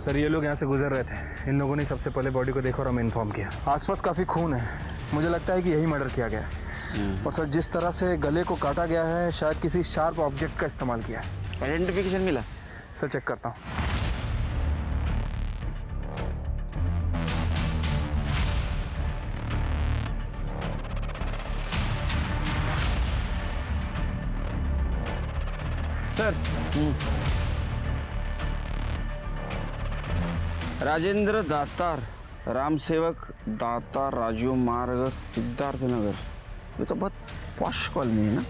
Sir ये लोग यहाँ से गुजर रहे थे, इन लोगों ने सबसे पहले बॉडी को देखा और हमें इन्फॉर्म किया। आसपास काफ़ी खून है, मुझे लगता है कि यही मर्डर किया गया है। और सर जिस तरह से गले को काटा गया है शायद किसी शार्प ऑब्जेक्ट का इस्तेमाल किया है। आइडेंटिफिकेशन मिला? सर चेक करता हूँ। सर राजेंद्र दातार, राम सेवक दातार, राजू मार्ग, सिद्धार्थ नगर। ये तो बहुत पॉश कॉलोनी है ना?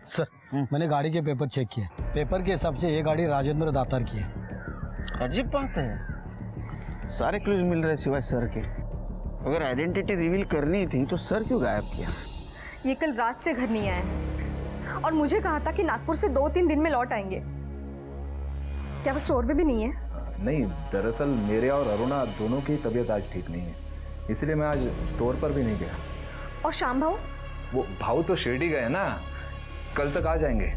सर मैंने गाड़ी के पेपर चेक किए, पेपर के हिसाब से ये गाड़ी राजेंद्र दातार की है। अजीब बात है, सारे क्लूज मिल रहे सिवाय सर के। अगर आइडेंटिटी रिवील करनी थी तो सर क्यों गायब किया? ये कल रात से घर नहीं आए और मुझे कहा था कि नागपुर से 2-3 दिन में लौट आएंगे। क्या वो स्टोर में भी नहीं है? नहीं, दरअसल मेरे और अरुणा दोनों की तबीयत आज ठीक नहीं है, इसलिए मैं आज स्टोर पर भी नहीं गया। और श्याम भाऊ? वो भाऊ तो शिरडी गए ना, कल तक आ जाएंगे।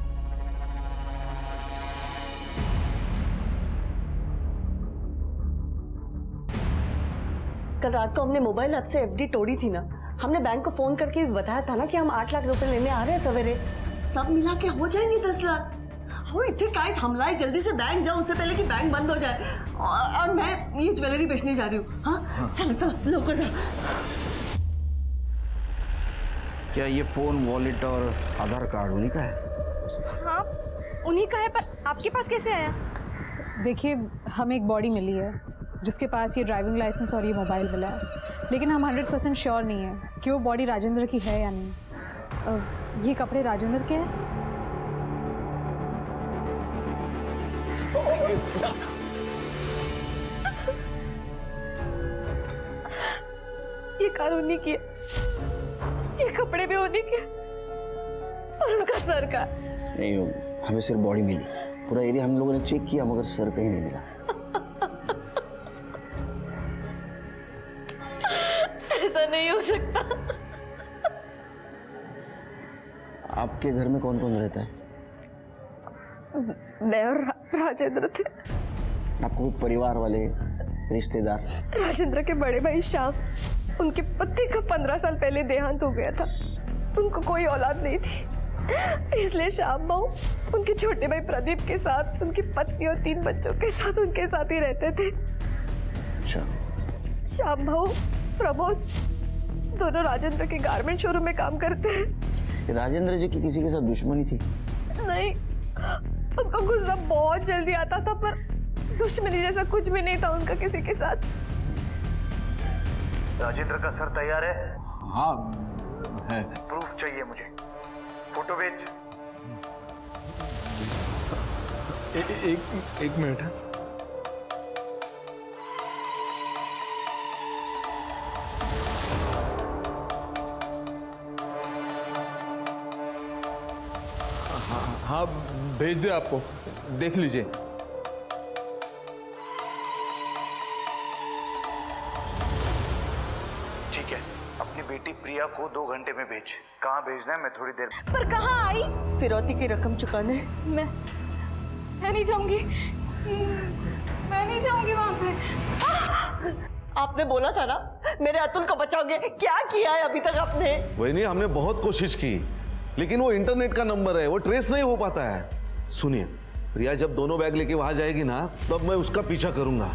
कल रात को हमने मोबाइल ऐप से एफडी तोड़ी थी ना, हमने बैंक को फोन करके बताया था ना कि हम 8 लाख रुपए लेने आ रहे हैं सवेरे। सब मिला के हो जाएंगे 10 लाख। हो इतने कायद हमला है, जल्दी से बैंक जाओ उससे पहले कि बैंक बंद हो जाए। और मैं ये ज्वेलरी बेचने जा रही हूँ। हाँ चलो चलो लोग जा। क्या ये फोन, वॉलेट और आधार कार्ड उन्हीं का है? हाँ उन्हीं का है, पर आपके पास कैसे आया? देखिए हमें एक बॉडी मिली है जिसके पास ये ड्राइविंग लाइसेंस और ये मोबाइल मिला है, लेकिन हम 100% श्योर नहीं है कि वो बॉडी राजेंद्र की है या नहीं। ये कपड़े राजेंद्र के हैं? ये कार उन्हीं की है, ये कपड़े भी उन्हीं के और उसका सर का। नहीं, हमें सिर्फ बॉडी मिली। पूरा एरिया हम लोगों ने चेक किया मगर सर कहीं नहीं मिला। ऐसा नहीं हो सकता। आपके घर में कौन कौन रहता है? मैं और राजेंद्र थे। आपको परिवार वाले, रिश्तेदार? राजेंद्र के बड़े भाई श्याम, उनके पति का 15 साल पहले देहांत हो गया था। उनको कोई औलाद नहीं थी, इसलिए श्याम भाऊ उनके छोटे भाई प्रदीप के साथ, उनकी पत्नी और 3 बच्चों के साथ उनके साथ ही रहते थे। अच्छा। श्याम भाऊ, प्रमोद दोनों राजेंद्र के गारमेंट शोरूम में काम करते हैं। राजेंद्र जी की किसी के साथ दुश्मनी थी? नहीं, उनको गुस्सा बहुत जल्दी आता था, पर दुश्मनी जैसा कुछ भी नहीं था उनका किसी के साथ। राजेंद्र का सर तैयार है? हाँ है। प्रूफ चाहिए मुझे, फोटो भेज। एक मिनट। हाँ भेज दे, आपको देख लीजिए। ठीक है, अपनी बेटी प्रिया को 2 घंटे में भेज। कहाँ भेजना है मैं थोड़ी देर में। पर कहाँ आई? फिरौती की रकम चुकाने। मैं नहीं जाऊंगी, मैं नहीं जाऊंगी वहां पे। आपने बोला था ना मेरे अतुल को बचाओगे, क्या किया है अभी तक आपने? वही नहीं, हमने बहुत कोशिश की लेकिन वो इंटरनेट का नंबर है, वो ट्रेस नहीं हो पाता है। सुनिए, प्रिया जब दोनों बैग लेके वहां जाएगी ना, तब मैं उसका पीछा करूंगा,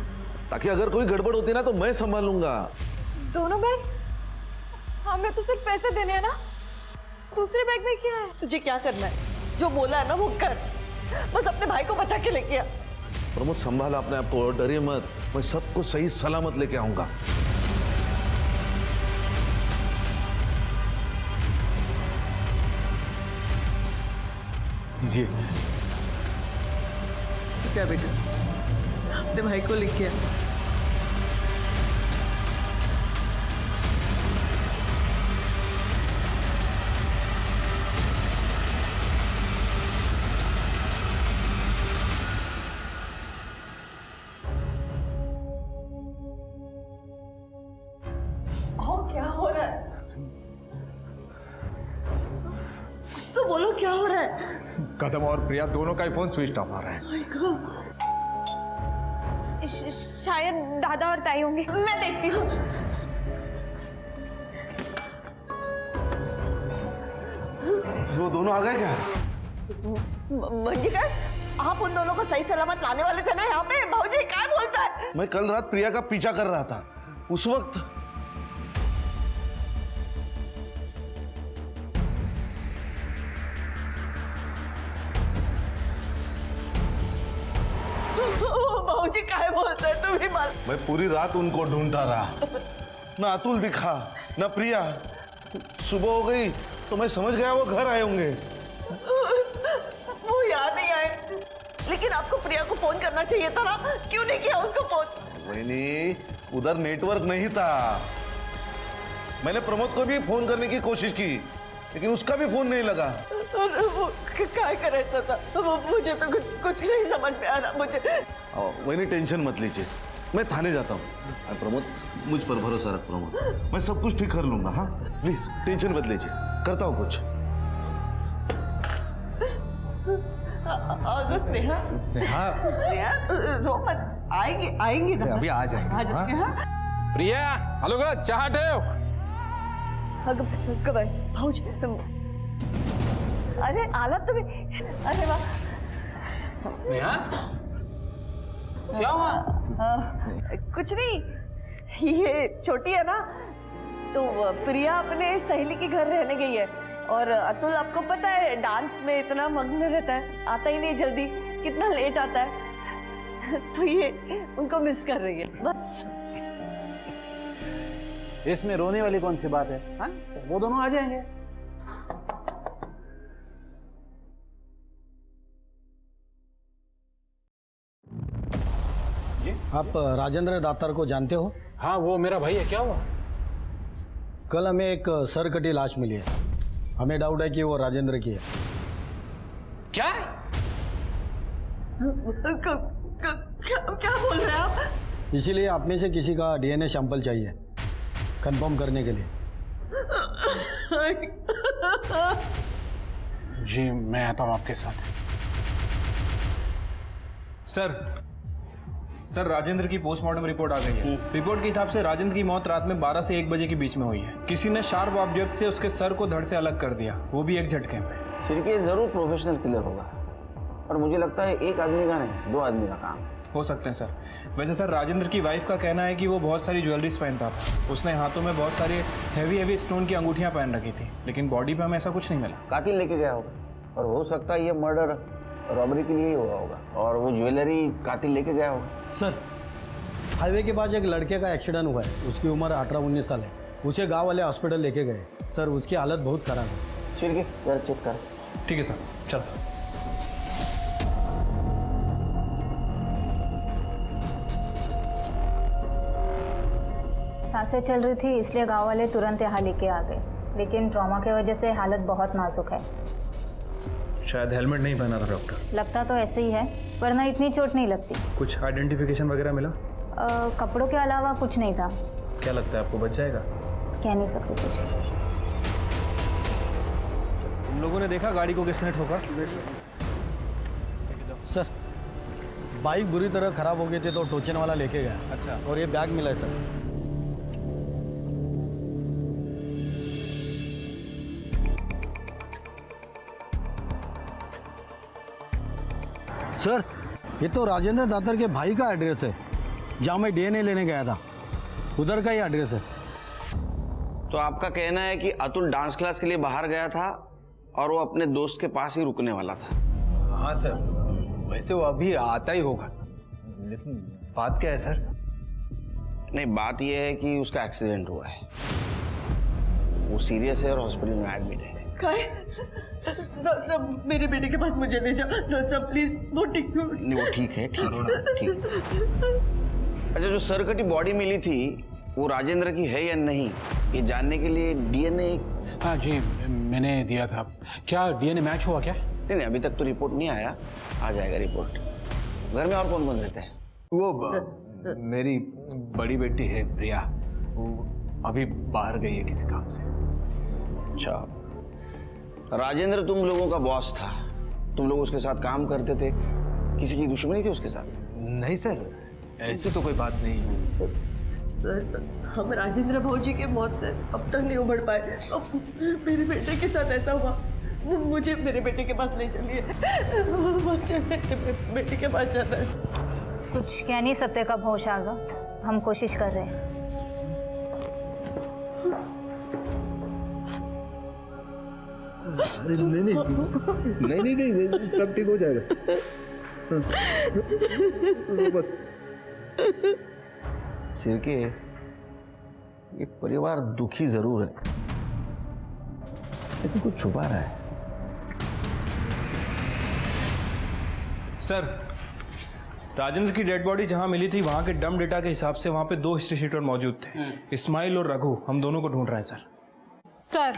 ताकि अगर कोई गड़बड़ होती ना तो मैं संभालूंगा। दोनों बैग? हमें तो सिर्फ पैसे देने हैं ना, दूसरे बैग में क्या है? तुझे क्या करना है, जो बोला है ना वो कर। बस अपने भाई को बचा के लेके आ। प्रमोद संभाला अपने आप को, डरिए मत, मैं सबको सही सलामत लेके आऊंगा। जी जा बेटा, अपने भाई को लेके आ। क्या हो रहा है? कुछ तो बोलो, क्या हो रहा है? कदम और प्रिया दोनों का ही फोन स्विच ऑफ आ रहा है। शायद दादा और ताई होंगे, मैं देखती हूँ। वो दोनों आ गए क्या? मंजिकर, आप उन दोनों को सही सलामत लाने वाले थे ना यहाँ पे? भाऊजी क्या बोलता है? मैं कल रात प्रिया का पीछा कर रहा था, उस वक्त भाऊजी क्या बोलता है? तुम ही मार। मैं पूरी रात उनको ढूंढता रहा, ना अतुल दिखा ना प्रिया। सुबह हो गई तो मैं समझ गया वो घर आए होंगे। वो यहाँ नहीं आए, लेकिन आपको प्रिया को फोन करना चाहिए था ना, क्यों नहीं किया उसको फोन? वही नहीं, उधर नेटवर्क नहीं था। मैंने प्रमोद को भी फोन करने की कोशिश की, लेकिन उसका भी फोन नहीं लगा। वो क्या करे ऐसा था? मुझे तो कुछ नहीं समझ में आ रहा मुझे। वही नहीं, टेंशन मत लीजिए, मैं थाने जाता हूँ। प्रमोद, मुझ पर भरोसा रख प्रमोद, मैं सब कुछ ठीक कर लूंगा। हाँ प्लीज टेंशन मत लीजिए, करता हूँ कुछ। स्नेहा, रो मत, आएंगी ना, अभी आ जाएंगे। हाँ? प्रिया, हेलो का चाह देव। भाऊजी, अरे आला तुम्हें, अरे वाह। नेहा, क्या हुआ? कुछ नहीं, ये छोटी है ना, तो प्रिया अपने सहेली के घर रहने गई है, और अतुल आपको पता है डांस में इतना मग्न रहता है, आता ही नहीं जल्दी, कितना लेट आता है, तो ये उनको मिस कर रही है बस। इसमें रोने वाली कौन सी बात है? हाँ? वो दोनों आ जाएंगे। आप राजेंद्र दातार को जानते हो? हाँ, वो मेरा भाई है। क्या हुआ? कल हमें एक सर कटी लाश मिली है, हमें डाउट है कि वो राजेंद्र की है। क्या? क्या बोल रहे हैं आप? इसीलिए आप में से किसी का डीएनए सैंपल चाहिए कंफर्म करने के लिए। जी, मैं आता हूँ आपके साथ। सर राजेंद्र की पोस्टमार्टम रिपोर्ट आ गई है। रिपोर्ट के हिसाब से राजेंद्र की मौत रात में 12 से 1 बजे के बीच में हुई है। किसी ने शार्प ऑब्जेक्ट से उसके सर को धड़ से अलग कर दिया, वो भी एक झटके में। छिड़के जरूर प्रोफेशनल किलर होगा, और मुझे लगता है एक आदमी का नहीं, 2 आदमी का काम हो सकते हैं सर। वैसे सर राजेंद्र की वाइफ का कहना है कि वो बहुत सारी ज्वेलरीज पहनता था, उसने हाथों में बहुत सारी हैवी स्टोन की अंगूठियां पहन रखी थी, लेकिन बॉडी पे हमें ऐसा कुछ नहीं मिला। कातिल लेके गया होगा, और हो सकता है ये मर्डर रॉबरी के लिए ही हुआ होगा, और वो ज्वेलरी कातिल लेके गया होगा। सर, हाईवे के पास एक लड़के का एक्सीडेंट हुआ है, उसकी उम्र 18-19 साल है, उसे गांव वाले हॉस्पिटल लेके गए। सर उसकी हालत बहुत खराब है। छिड़के जरा चेक कर। ठीक है सर, चलो। सांसें चल रही थी, इसलिए गांव वाले तुरंत यहाँ लेके आ गए, लेकिन ट्रॉमा की वजह से हालत बहुत नाजुक है। शायद हेलमेट नहीं पहना था डॉक्टर। लगता तो ऐसे ही है, वरना इतनी चोट नहीं लगती। कुछ आइडेंटिफिकेशन वगैरह मिला? कपड़ों के अलावा कुछ नहीं था। क्या लगता है आपको बच जाएगा? कह नहीं सकते कुछ। तुम लोगों ने देखा गाड़ी को किसने ठोका? सर बाइक बुरी तरह खराब हो गई थी तो टोचन वाला लेके गया। अच्छा। और ये बैग मिला है सर। सर ये तो राजेंद्र दातार के भाई का एड्रेस है, जहाँ मैं डीएनए लेने गया था, उधर का ही एड्रेस है। तो आपका कहना है कि अतुल डांस क्लास के लिए बाहर गया था और वो अपने दोस्त के पास ही रुकने वाला था? हाँ सर, वैसे वो अभी आता ही होगा, लेकिन बात क्या है सर? नहीं, बात यह है कि उसका एक्सीडेंट हुआ है, वो सीरियस है और हॉस्पिटल में एडमिट है। सब मेरे बेटे के पास मुझे ले जाओ सर, प्लीज। वो ठीक नहीं, वो ठीक है, ठीक है, ठीक है। अच्छा, जो सरकटी बॉडी मिली थी वो राजेंद्र की है या नहीं, ये जानने के लिए डीएनए। हाँ जी, मैंने दिया था। क्या डीएनए मैच हुआ क्या? नहीं, अभी तक तो रिपोर्ट नहीं आया, आ जाएगा रिपोर्ट। घर में और कौन कौन रहते हैं? वो मेरी बड़ी बेटी है प्रिया, वो अभी बाहर गई है किसी काम से। अच्छा, राजेंद्र तुम लोगों का बॉस था, तुम लोग उसके साथ काम करते थे, किसी की दुश्मनी थी उसके साथ? नहीं सर, ऐसी तो कोई बात नहीं। सर, हम राजेंद्र भाऊजी के मौत से अब तक नहीं उभर पाए। अब मेरे बेटे के साथ ऐसा हुआ, मुझे मेरे बेटे के पास नहीं चलिए, मुझे मेरे बेटे के पास जाना है। कुछ कह नहीं सकते कब होश आएगा, हम कोशिश कर रहे हैं। नहीं, सब ठीक हो जाएगा। शिर्के, ये परिवार दुखी जरूर है, लेकिन कुछ छुपा रहा है। सर, राजेंद्र की डेड बॉडी जहां मिली थी वहां के डम डेटा के हिसाब से वहां पे 2 हिस्ट्री शीटर मौजूद थे। इस्माइल और रघु, हम दोनों को ढूंढ रहे हैं सर। सर,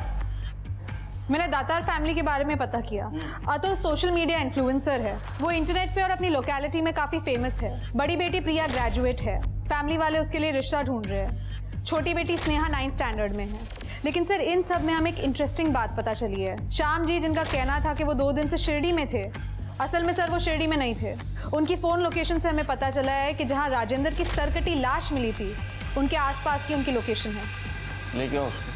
मैंने दातार फैमिली के बारे में पता किया। अतुल सोशल मीडिया इन्फ्लुएंसर है, वो इंटरनेट पे और अपनी लोकेलिटी में काफ़ी फेमस है। बड़ी बेटी प्रिया ग्रेजुएट है, फैमिली वाले उसके लिए रिश्ता ढूंढ रहे हैं। छोटी बेटी स्नेहा 9th स्टैंडर्ड में है। लेकिन सर, इन सब में हमें एक इंटरेस्टिंग बात पता चली है। श्याम जी, जिनका कहना था कि वो 2 दिन से शिरडी में थे, असल में सर वो शिरडी में नहीं थे। उनकी फ़ोन लोकेशन से हमें पता चला है कि जहाँ राजेंद्र की सरकटी लाश मिली थी, उनके आसपास की उनकी लोकेशन है। ले क्या उसको?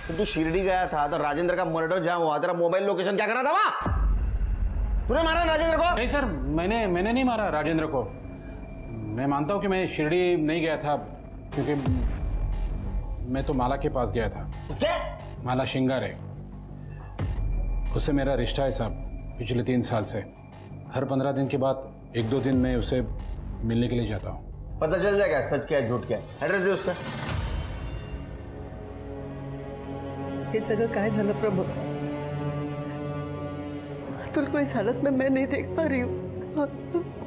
तो तू शिरडी गया था तो राजेंद्र का मर्डर जहां हुआ, तेरा मोबाइल लोकेशन क्या कर रहा था वहां? तूने मारा राजेंद्र को? नहीं सर, मैंने नहीं मारा राजेंद्र को। मैं मानता हूं कि मैं शिरडी नहीं गया था, क्योंकि मैं तो माला के पास गया था। किसके? माला शिंगार है, उससे मेरा रिश्ता है साहब, पिछले 3 साल से। हर 15 दिन के बाद 1-2 दिन में उसे मिलने के लिए जाता हूँ। पता चल जाएगा सच क्या है झूठ क्या है। एड्रेस दे उसका। हे सगळं काय झालं प्रभू? अतुल को इस हालत में मैं नहीं देख पा रही हूँ।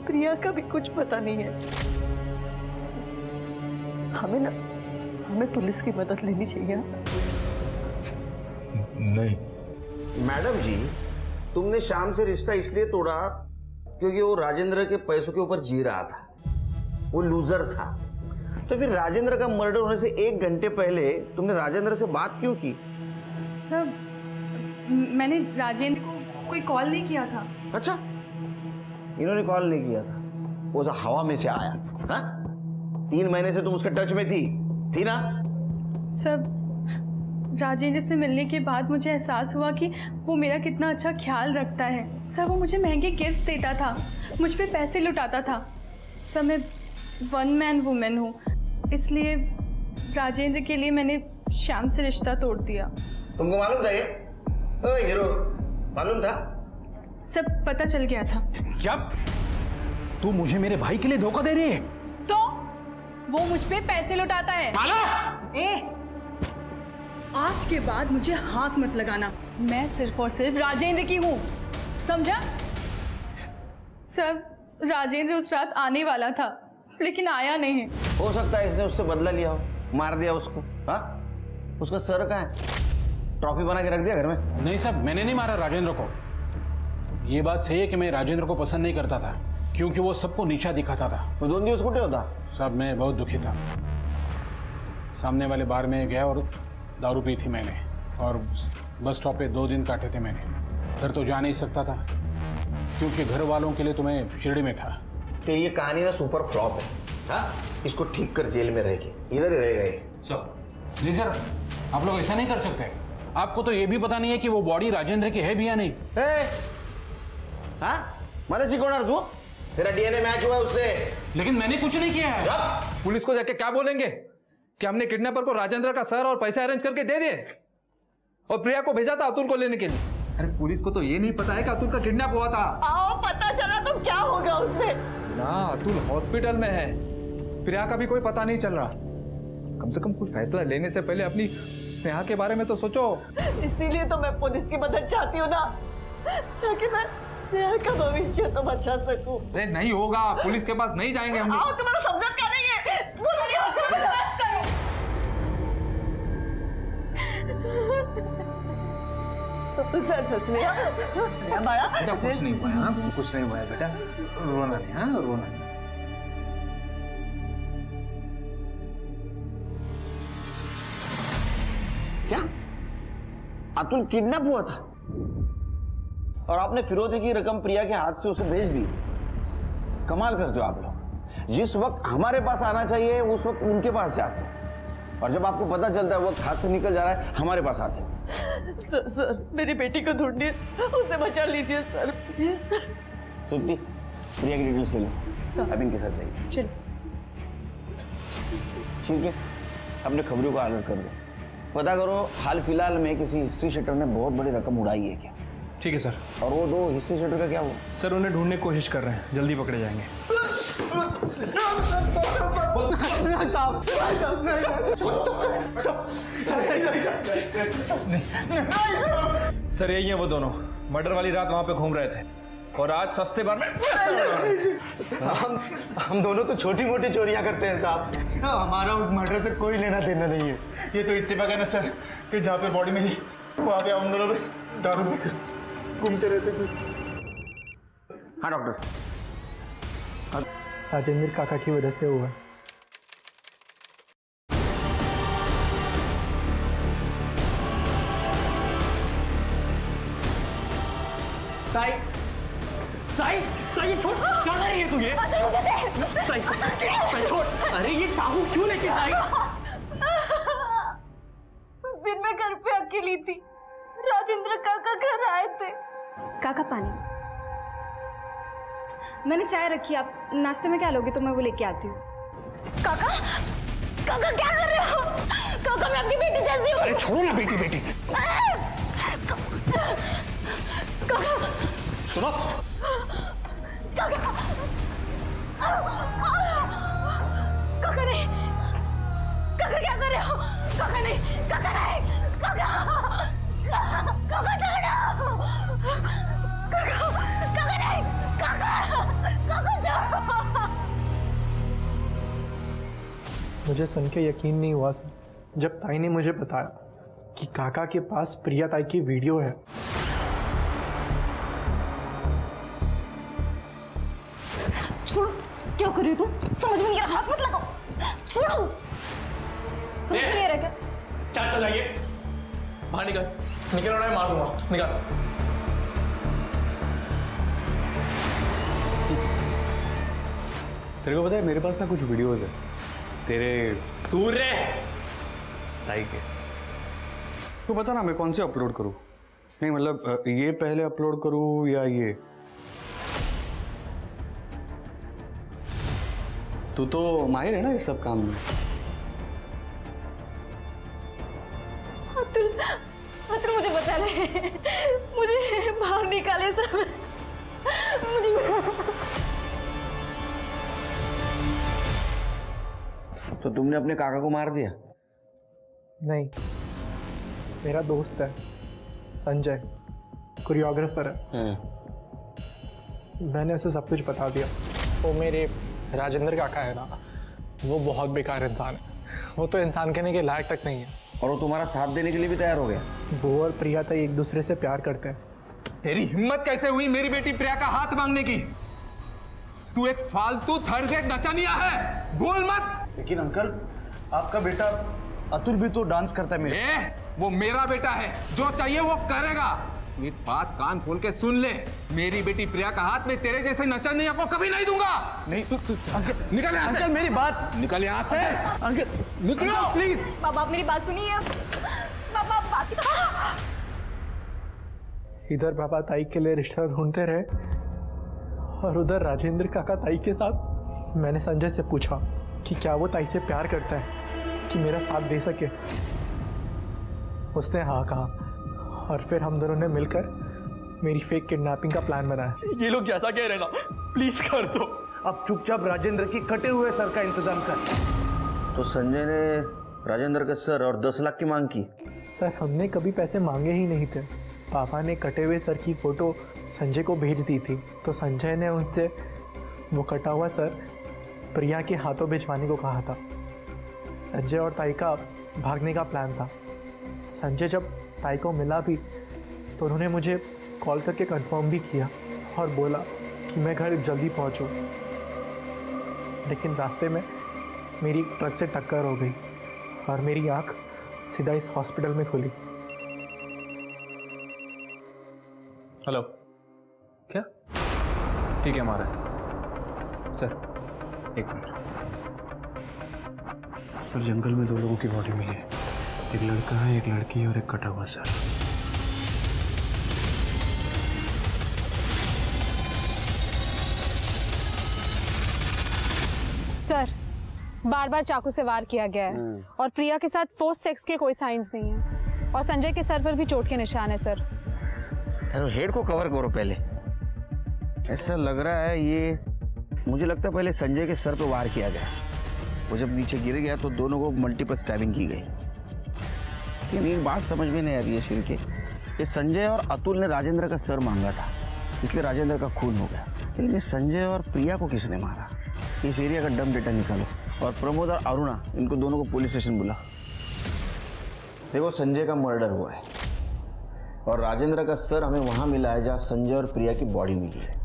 प्रिया का भी कुछ पता नहीं है। हमें पुलिस की मदद लेनी चाहिए। नहीं मैडम जी, तुमने शाम से रिश्ता इसलिए तोड़ा क्योंकि वो राजेंद्र के पैसों के ऊपर जी रहा था, वो लूजर था। तो फिर राजेंद्र का मर्डर होने से 1 घंटे पहले तुमने राजेंद्र से बात क्यों की? सर, मैंने राजेंद्र को कोई कॉल नहीं किया था। अच्छा, इन्होंने कॉल नहीं किया था, वो जो हवा में से आया। हाँ, 3 महीने से तुम उसके टच में थी ना? सर, राजेंद्र से मिलने के बाद मुझे एहसास हुआ कि वो मेरा कितना अच्छा ख्याल रखता है। सर, वो मुझे महंगे गिफ्ट्स देता था, मुझ पे पैसे लुटाता था। सर, मैं 1 मैन वुमेन हूँ, इसलिए राजेंद्र के लिए मैंने श्याम से रिश्ता तोड़ दिया। तुमको मालूम था ये? ओ हीरो, मालूम था? सब पता चल गया था। क्या तू मुझे मेरे भाई के लिए धोखा दे रही है? तो वो मुझ पे पैसे लुटाता है। आज के बाद मुझे हाथ मत लगाना, मैं सिर्फ और सिर्फ राजेंद्र की हूँ, समझा? सब राजेंद्र उस रात आने वाला था, लेकिन आया नहीं। हो सकता है इसने उससे बदला लिया हो, मार दिया उसको। हाँ, उसका सर कहाँ है? ट्रॉफी बना के रख दिया घर में? नहीं साहब, मैंने नहीं मारा राजेंद्र को। ये बात सही है कि मैं राजेंद्र को पसंद नहीं करता था, क्योंकि वो सबको नीचा दिखाता था। तो 2 दिवस कुटे होता? साहब, मैं बहुत दुखी था। सामने वाले बार में गया और दारू पी थी मैंने, और बस स्टॉप पे 2 दिन काटे थे मैंने। घर तो जा नहीं सकता था, क्योंकि घर वालों के लिए तो मैं शिरडी में था। तो ये कहानी ना सुपर फ्लॉप है। हाँ, इसको ठीक कर जेल में रहेगी, इधर ही रहेगा ये। सर, जी सर, आप लोग ऐसा नहीं कर सकते। आपको तो ये भी पता नहीं है कि वो बॉडी राजेंद्र की है भी या नहीं। हाँ, मैंने सिकोड़ा तू, तेरा डीएनए मैच हुआ है उससे। लेकिन मैंने कुछ नहीं किया है। पुलिस को जाके क्या बोलेंगे कि हमने किडनैपर को राजेंद्र का सर और पैसे अरेंज करके दे दिए और प्रिया को भेजा था अतुल को लेने के लिए। अरे पुलिस को तो ये नहीं पता है कि अतुल का किडनैप हुआ था। आओ, पता चला तो क्या होगा उसमें? ना, अतुल हॉस्पिटल में है, प्रिया का भी कोई पता नहीं चल रहा। कम से कम कोई फैसला लेने से पहले अपनी स्नेहा के बारे में तो सोचो। इसीलिए तो मैं पुलिस की मदद चाहती हूँ ना, ताकि मैं स्नेहा का भविष्य तो बचा सकूं। अरे नहीं होगा, पुलिस के पास नहीं जाएंगे हम। आओ, तुम्हारा समझ क्या नहीं है? स्नेहा बड़ा बेटा, कुछ नहीं हुआ। हाँ, कुछ नहीं हुआ बेटा, रोना नहीं। हाँ, रोना नहीं। क्या अतुल किडनैप हुआ था और आपने फिरौती की रकम प्रिया के हाथ से उसे भेज दी? कमाल करते हो आप लोग। जिस वक्त हमारे पास आना चाहिए उस वक्त उनके पास जाते हैं, और जब आपको पता चलता है वक्त हाथ से निकल जा रहा है हमारे पास आते हैं। सर मेरी बेटी को ढूंढिए, उसे बचा लीजिए सर प्लीज। तृप्ति, प्रिया की डिटेल्स ले लो, अब इनके साथ जाइए। चल ठीक है, अपने खबरों को अलर्ट कर दो, पता करो हाल फिलहाल में किसी हिस्ट्री शीटर ने बहुत बड़ी रकम उड़ाई है क्या। ठीक है सर। और वो 2 हिस्ट्री शीटर का क्या हुआ? सर उन्हें ढूंढने की कोशिश कर रहे हैं, जल्दी पकड़े जाएंगे। सर यही है वो दोनों, मर्डर वाली रात वहां पे घूम रहे थे और आज सस्ते बार में हम दोनों तो छोटी मोटी चोरियां करते हैं साहब, हमारा उस मर्डर से कोई लेना देना नहीं है। ये तो इत्तेफाक है ना सर कि जहाँ पे बॉडी मिली वहाँ पे हम दोनों बस दारू पीकर घूमते रहते सर। हाँ डॉक्टर। राजेंद्र काका की वजह से हुआ। ताई ताई ताई छोड़, क्या कर रही है तू? ये ताई ताई छोड़, अरे ये चाकू क्यों लेके आई? उस दिन मैं घर पे अकेली थी, राजेंद्र काका घर आए थे। काका पानी, मैंने चाय रखी, आप नाश्ते में क्या लोगे तो मैं वो लेके आती हूँ। काका काका क्या कर रहे हो? काका मैं अपनी बेटी जैसी हूँ। अरे छोड़ो ना बेटी बेटी। काका सुनो, काका काका नहीं, काका क्या कर रहे हो? काका नहीं, काका नहीं, काका काका छोड़ो, काका काका नहीं, काका काका छोड़ो। मुझे सुन के यकीन नहीं हुआ सर, जब ताई ने मुझे बताया कि काका के पास प्रिया ताई की वीडियो है। छोड़ो, क्या कर रही हो तुम? समझ में नहीं आ रहा, हाथ मत लगाओ, छोड़ो। समझ में नहीं आ रहा क्या? चल चल आइए, बाहर निकल, निकल रहा है, मार दूंगा, निकल। तेरे को पता है मेरे पास ना कुछ वीडियोस है तेरे दूर रहे। ताई के, तो पता ना मैं कौन से अपलोड करूँ? नहीं मतलब ये पहले अपलोड करूँ या ये? तू तो माहिर है ना इस सब काम में। अतुल मुझे बचा ले, मुझे बाहर निकाले सब, मुझे। तो तुमने अपने काका को मार दिया? नहीं, मेरा दोस्त है संजय, कोरियोग्राफर है, मैंने उसे सब कुछ बता दिया। वो मेरे राजेंद्र काका है ना, वो बहुत बेकार इंसान है, वो तो इंसान कहने के लायक तक नहीं है। और वो तुम्हारा साथ देने के लिए भी तैयार हो गया? वो और प्रिया ताई एक दूसरे से प्यार करते हैं। तेरी हिम्मत कैसे हुई मेरी बेटी प्रिया का हाथ मांगने की? तू एक फालतू थर्ड रेट नचनिया है, बोल मत। लेकिन अंकल, आपका बेटा अतुल भी तो डांस करता है मेरे। वो मेरा बेटा है, जो चाहिए वो करेगा। एक बात कान खोल के सुन ले, मेरी बेटी प्रिया का हाथ में तेरे जैसे नचनिया को कभी नहीं दूंगा। नहीं तू निकल यहाँ से। अंकल मेरी बात, निकल यहाँ से अंकल निकलो प्लीज। बाबा आप मेरी बात सुनिए, बाबा बात। इधर पापा ताई के लिए रिश्ता ढूंढते रहे और उधर राजेंद्र काका ताई के साथ। मैंने संजय से पूछा कि क्या वो ताई से प्यार करता है कि मेरा साथ दे सके। उसने हाँ कहा और फिर हम दोनों ने मिलकर मेरी फेक किडनैपिंग का प्लान बनाया। ये लोग जैसा कह रहे ना, प्लीज कर दो। अब चुपचाप राजेंद्र की कटे हुए सर का इंतजाम कर। तो संजय ने राजेंद्र के सर और 10 लाख की मांग की? सर हमने कभी पैसे मांगे ही नहीं थे। पापा ने कटे हुए सर की फोटो संजय को भेज दी थी, तो संजय ने उनसे वो कटा हुआ सर प्रिया के हाथों भिजवाने को कहा था। संजय और ताई का भागने का प्लान था। संजय जब ताई को मिला भी तो उन्होंने मुझे कॉल करके कंफर्म भी किया और बोला कि मैं घर जल्दी पहुंचूं। लेकिन रास्ते में मेरी ट्रक से टक्कर हो गई और मेरी आंख सीधा इस हॉस्पिटल में खुली। हेलो, क्या ठीक है हमारा सर, एक मिनट सर, जंगल में 2 लोगों की बॉडी मिली है। एक लड़का है, एक लड़की और एक कटा हुआ सर। सर, बार बार चाकू से वार किया गया है और प्रिया के साथ फोर्स सेक्स के कोई साइंस नहीं है और संजय के सर पर भी चोट के निशान है सर। अरे हेड को कवर करो पहले। ऐसा लग रहा है ये, मुझे लगता है पहले संजय के सर पे वार किया गया। वो जब नीचे गिर गया तो दोनों को मल्टीपल स्टैबिंग की गई। लेकिन एक बात समझ में नहीं आ रही है शिर के, ये संजय और अतुल ने राजेंद्र का सर मांगा था, इसलिए राजेंद्र का खून हो गया। लेकिन ये संजय और प्रिया को किसने मारा? इस एरिया का डम डेटा निकालो और प्रमोद और अरुणा, इनको दोनों को पुलिस स्टेशन बुला। देखो, संजय का मर्डर हुआ है और राजेंद्र का सर हमें वहाँ मिला है जहाँ संजय और प्रिया की बॉडी मिली है।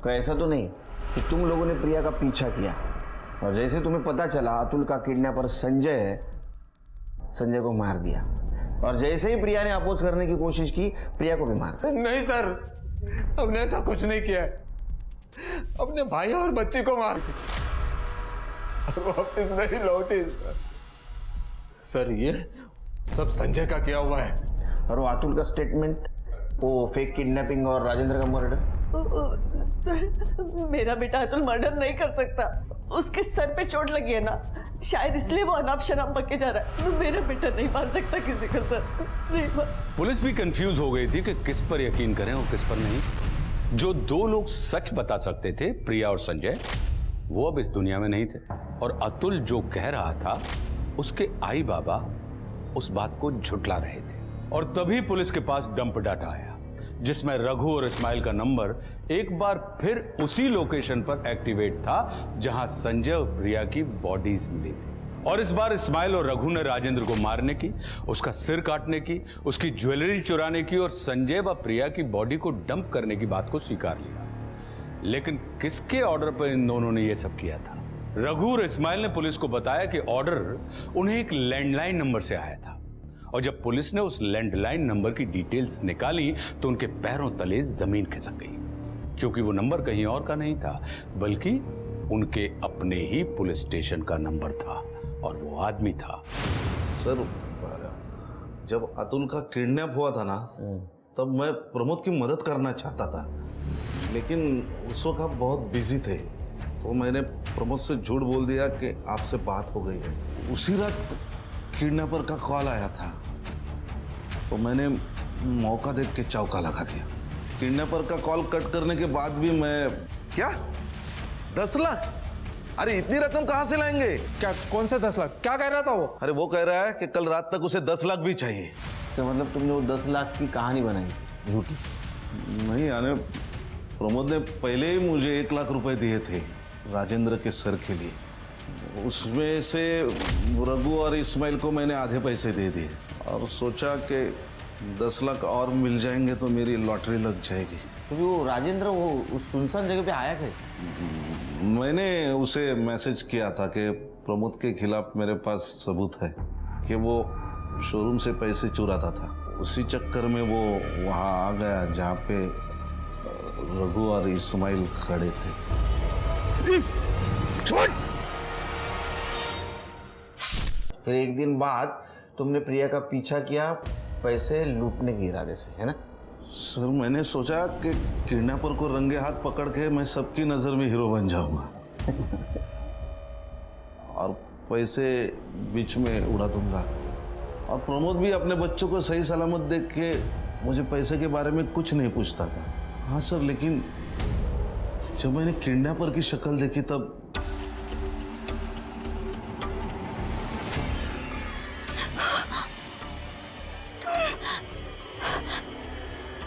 कोई ऐसा तो नहीं कि तुम लोगों ने प्रिया का पीछा किया और जैसे तुम्हें पता चला अतुल का किडनैपर संजय है, संजय को मार दिया और जैसे ही प्रिया ने अपोज करने की कोशिश की, प्रिया को भी मार दिया। नहीं सर, हमने ऐसा कुछ नहीं किया है। अपने भाई और बच्ची को मार के और वापस नहीं लौटी। सर, ये सब संजय का किया हुआ है। और वो अतुल का स्टेटमेंट, वो फेक किडनैपिंग और राजेंद्र का मर्डर। सर, मेरा बेटा अतुल मर्डर नहीं कर सकता। उसके सर पे चोट लगी है ना, शायद इसलिए वो अनाप शनाप बक के जा रहा है। मेरा बेटा नहीं मार सकता किसी का सर, नहीं मार। पुलिस भी कंफ्यूज हो गई थी कि किस पर यकीन करें और किस पर नहीं। जो 2 लोग सच बता सकते थे, प्रिया और संजय, वो अब इस दुनिया में नहीं थे और अतुल जो कह रहा था उसके आई बाबा उस बात को झुटला रहे थे। और तभी पुलिस के पास डंप डाटा आया जिसमें रघु और इस्माइल का नंबर एक बार फिर उसी लोकेशन पर एक्टिवेट था जहां संजय और प्रिया की बॉडीज मिली थी। और इस बार इस्माइल और रघु ने राजेंद्र को मारने की, उसका सिर काटने की, उसकी ज्वेलरी चुराने की और संजय व प्रिया की बॉडी को डंप करने की बात को स्वीकार लिया। लेकिन किसके ऑर्डर पर इन दोनों ने यह सब किया था? रघु और इस्माइल ने पुलिस को बताया कि ऑर्डर उन्हें एक लैंडलाइन नंबर से आया था और जब पुलिस ने उस लैंडलाइन नंबर की डिटेल्स निकाली तो उनके पैरों तले जमीन खिसक गई, क्योंकि वो नंबर कहीं और का नहीं था बल्कि उनके अपने ही पुलिस स्टेशन का नंबर था और वो आदमी था। सर, जब अतुल का किडनैप हुआ था ना, तब मैं प्रमोद की मदद करना चाहता था, लेकिन उस वक्त आप बहुत बिजी थे तो मैंने प्रमोद से झूठ बोल दिया कि आपसे बात हो गई है। उसी रात किडनैपर का कॉल आया था तो मैंने मौका देख के चौका लगा दिया। किडनैपर का कॉल कट करने के बाद भी मैं, क्या 10 लाख? अरे इतनी रकम कहां से लाएंगे? क्या, कौन से 10 लाख? क्या कह रहा था वो? अरे वो कह रहा है कि कल रात तक उसे 10 लाख भी चाहिए। तो मतलब तुमने वो 10 लाख की कहानी बनाई झूठी? नहीं, यानी प्रमोद ने पहले ही मुझे 1 लाख रुपए दिए थे राजेंद्र के सर के लिए। उसमें से रघु और इस्माइल को मैंने आधे पैसे दे दिए और सोचा कि 10 लाख और मिल जाएंगे तो मेरी लॉटरी लग जाएगी। तो वो राजेंद्र वो उस सुनसान जगह पे आया कैसे? मैंने उसे मैसेज किया था कि प्रमोद के खिलाफ मेरे पास सबूत है कि वो शोरूम से पैसे चुराता था। उसी चक्कर में वो वहाँ आ गया जहाँ पे रघु और इस्माइल खड़े थे। फिर एक दिन बाद तुमने प्रिया का पीछा किया पैसे लूटने के इरादे से, है ना? सर, मैंने सोचा कि किडनैपर को रंगे हाथ पकड़ के मैं सबकी नजर में हीरो बन जाऊंगा और पैसे बीच में उड़ा दूंगा और प्रमोद भी अपने बच्चों को सही सलामत देख के मुझे पैसे के बारे में कुछ नहीं पूछता था। हाँ सर, लेकिन जब मैंने किडनैपर की शक्ल देखी तब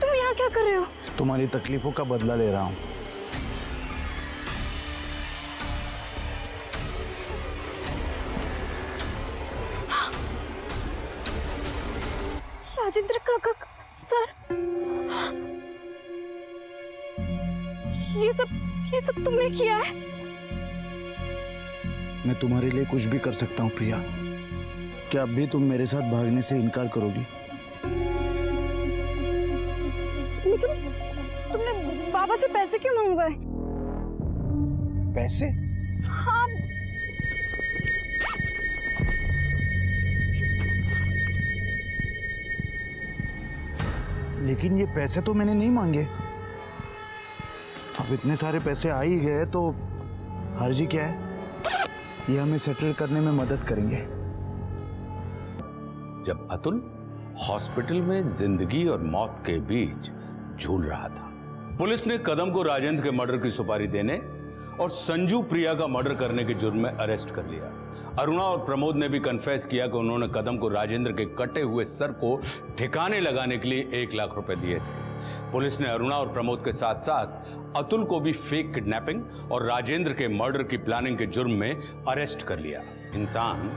तुम यहाँ क्या कर रहे हो? तुम्हारी तकलीफों का बदला ले रहा हूँ। राजेंद्र काका सर, ये सब तुमने किया है? मैं तुम्हारे लिए कुछ भी कर सकता हूँ प्रिया। क्या अब भी तुम मेरे साथ भागने से इनकार करोगी? लेकिन तुमने बाबा से पैसे क्यों मंगवाए? पैसे? हाँ, लेकिन ये पैसे तो मैंने नहीं मांगे। अब इतने सारे पैसे आ ही गए तो हर्जी क्या है, ये हमें सेटल करने में मदद करेंगे। जब अतुल हॉस्पिटल में जिंदगी और मौत के बीच झूल रहा था, पुलिस ने कदम को राजेंद्र के मर्डर की सुपारी देने और संजू प्रिया का मर्डर करने के जुर्म में अरेस्ट कर लिया। अरुणा और प्रमोद ने भी कन्फेस किया कि उन्होंने कदम को राजेंद्र के कटे हुए सर को ठिकाने लगाने के लिए 1 लाख रुपए दिए थे। पुलिस ने अरुणा और प्रमोद के साथ साथ अतुल को भी फेक किडनैपिंग और राजेंद्र के मर्डर की प्लानिंग के जुर्म में अरेस्ट कर लिया। इंसान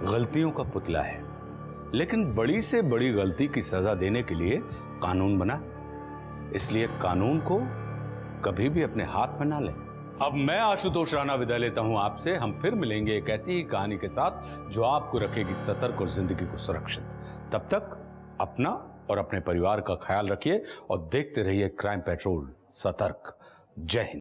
गलतियों का पुतला है, लेकिन बड़ी से बड़ी गलती की सजा देने के लिए कानून बना, इसलिए कानून को कभी भी अपने हाथ में ना लें। अब मैं आशुतोष राणा विदा लेता हूं आपसे। हम फिर मिलेंगे एक ऐसी ही कहानी के साथ जो आपको रखेगी सतर्क और जिंदगी को सुरक्षित। तब तक अपना और अपने परिवार का ख्याल रखिए और देखते रहिए क्राइम पेट्रोल सतर्क। जय हिंद।